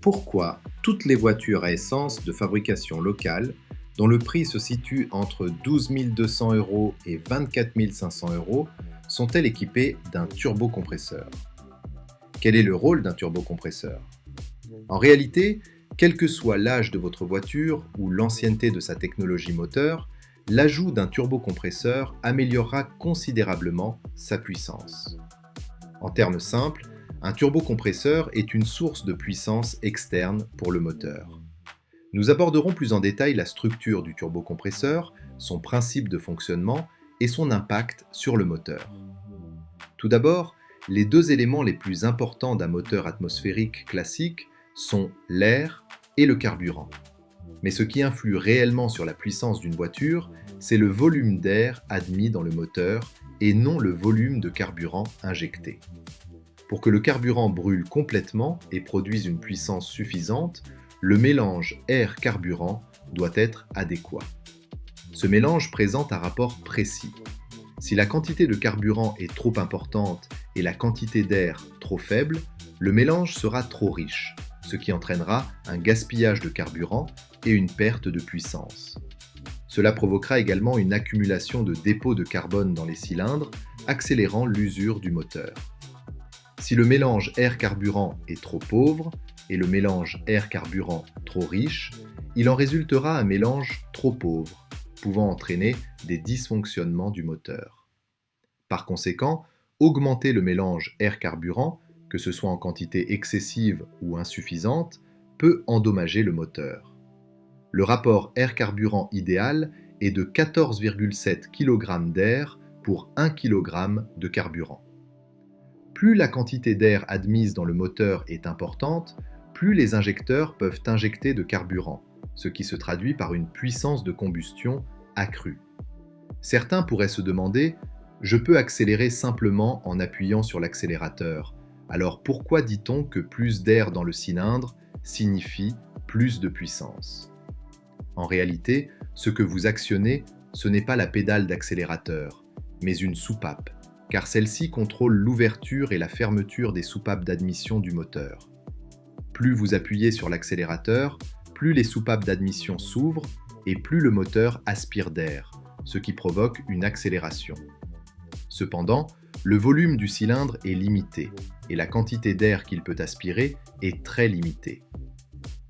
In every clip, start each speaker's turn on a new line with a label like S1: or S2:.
S1: Pourquoi toutes les voitures à essence de fabrication locale, dont le prix se situe entre 12 200 € et 24 500 €, sont-elles équipées d'un turbocompresseur? Quel est le rôle d'un turbocompresseur? En réalité, quel que soit l'âge de votre voiture ou l'ancienneté de sa technologie moteur, l'ajout d'un turbocompresseur améliorera considérablement sa puissance. En termes simples, un turbocompresseur est une source de puissance externe pour le moteur. Nous aborderons plus en détail la structure du turbocompresseur, son principe de fonctionnement et son impact sur le moteur. Tout d'abord, les deux éléments les plus importants d'un moteur atmosphérique classique sont l'air et le carburant. Mais ce qui influe réellement sur la puissance d'une voiture, c'est le volume d'air admis dans le moteur et non le volume de carburant injecté. Pour que le carburant brûle complètement et produise une puissance suffisante, le mélange air-carburant doit être adéquat. Ce mélange présente un rapport précis. Si la quantité de carburant est trop importante et la quantité d'air trop faible, le mélange sera trop riche, ce qui entraînera un gaspillage de carburant et une perte de puissance. Cela provoquera également une accumulation de dépôts de carbone dans les cylindres, accélérant l'usure du moteur. Si le mélange air-carburant est trop pauvre et le mélange air-carburant trop riche, il en résultera un mélange trop pauvre, pouvant entraîner des dysfonctionnements du moteur. Par conséquent, augmenter le mélange air-carburant, que ce soit en quantité excessive ou insuffisante, peut endommager le moteur. Le rapport air-carburant idéal est de 14,7 kg d'air pour 1 kg de carburant. Plus la quantité d'air admise dans le moteur est importante, plus les injecteurs peuvent injecter de carburant, ce qui se traduit par une puissance de combustion accrue. Certains pourraient se demander « Je peux accélérer simplement en appuyant sur l'accélérateur, alors pourquoi dit-on que plus d'air dans le cylindre signifie plus de puissance ?» En réalité, ce que vous actionnez, ce n'est pas la pédale d'accélérateur, mais une soupape, car celle-ci contrôle l'ouverture et la fermeture des soupapes d'admission du moteur. Plus vous appuyez sur l'accélérateur, plus les soupapes d'admission s'ouvrent et plus le moteur aspire d'air, ce qui provoque une accélération. Cependant, le volume du cylindre est limité et la quantité d'air qu'il peut aspirer est très limitée.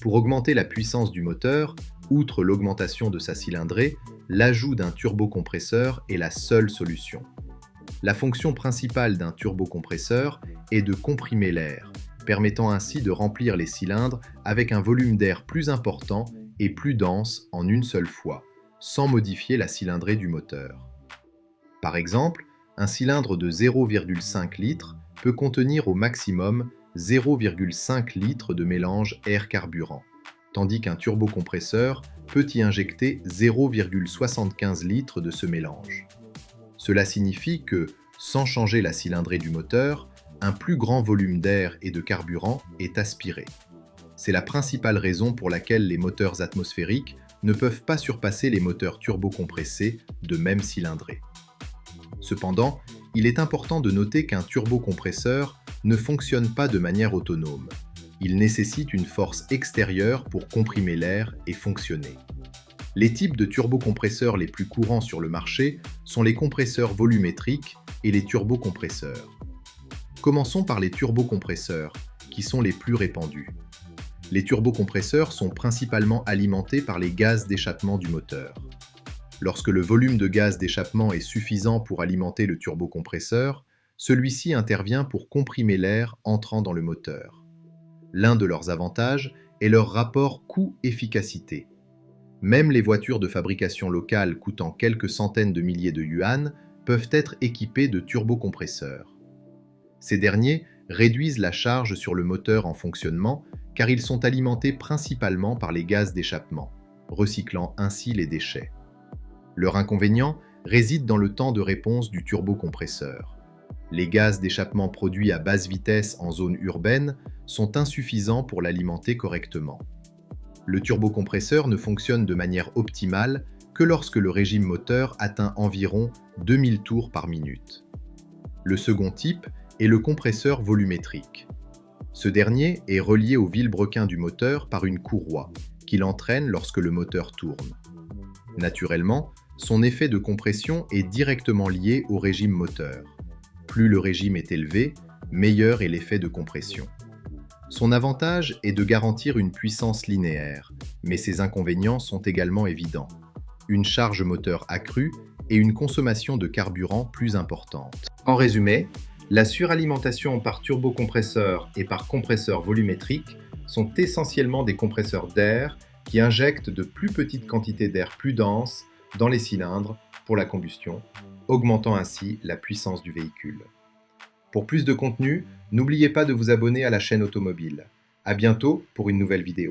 S1: Pour augmenter la puissance du moteur, outre l'augmentation de sa cylindrée, l'ajout d'un turbocompresseur est la seule solution. La fonction principale d'un turbocompresseur est de comprimer l'air, permettant ainsi de remplir les cylindres avec un volume d'air plus important et plus dense en une seule fois, sans modifier la cylindrée du moteur. Par exemple, un cylindre de 0,5 litres peut contenir au maximum 0,5 litres de mélange air-carburant, tandis qu'un turbocompresseur peut y injecter 0,75 litres de ce mélange. Cela signifie que, sans changer la cylindrée du moteur, un plus grand volume d'air et de carburant est aspiré. C'est la principale raison pour laquelle les moteurs atmosphériques ne peuvent pas surpasser les moteurs turbocompressés de même cylindrée. Cependant, il est important de noter qu'un turbocompresseur ne fonctionne pas de manière autonome. Il nécessite une force extérieure pour comprimer l'air et fonctionner. Les types de turbocompresseurs les plus courants sur le marché sont les compresseurs volumétriques et les turbocompresseurs. Commençons par les turbocompresseurs, qui sont les plus répandus. Les turbocompresseurs sont principalement alimentés par les gaz d'échappement du moteur. Lorsque le volume de gaz d'échappement est suffisant pour alimenter le turbocompresseur, celui-ci intervient pour comprimer l'air entrant dans le moteur. L'un de leurs avantages est leur rapport coût-efficacité. Même les voitures de fabrication locale coûtant quelques centaines de milliers de yuan peuvent être équipées de turbocompresseurs. Ces derniers réduisent la charge sur le moteur en fonctionnement car ils sont alimentés principalement par les gaz d'échappement, recyclant ainsi les déchets. Leur inconvénient réside dans le temps de réponse du turbocompresseur. Les gaz d'échappement produits à basse vitesse en zone urbaine sont insuffisants pour l'alimenter correctement. Le turbocompresseur ne fonctionne de manière optimale que lorsque le régime moteur atteint environ 2000 tours par minute. Le second type est le compresseur volumétrique. Ce dernier est relié au vilebrequin du moteur par une courroie, qui l'entraîne lorsque le moteur tourne. Naturellement, son effet de compression est directement lié au régime moteur. Plus le régime est élevé, meilleur est l'effet de compression. Son avantage est de garantir une puissance linéaire, mais ses inconvénients sont également évidents. Une charge moteur accrue et une consommation de carburant plus importante. En résumé, la suralimentation par turbocompresseur et par compresseur volumétrique sont essentiellement des compresseurs d'air qui injectent de plus petites quantités d'air plus dense dans les cylindres pour la combustion, augmentant ainsi la puissance du véhicule. Pour plus de contenu, n'oubliez pas de vous abonner à la chaîne automobile. À bientôt pour une nouvelle vidéo.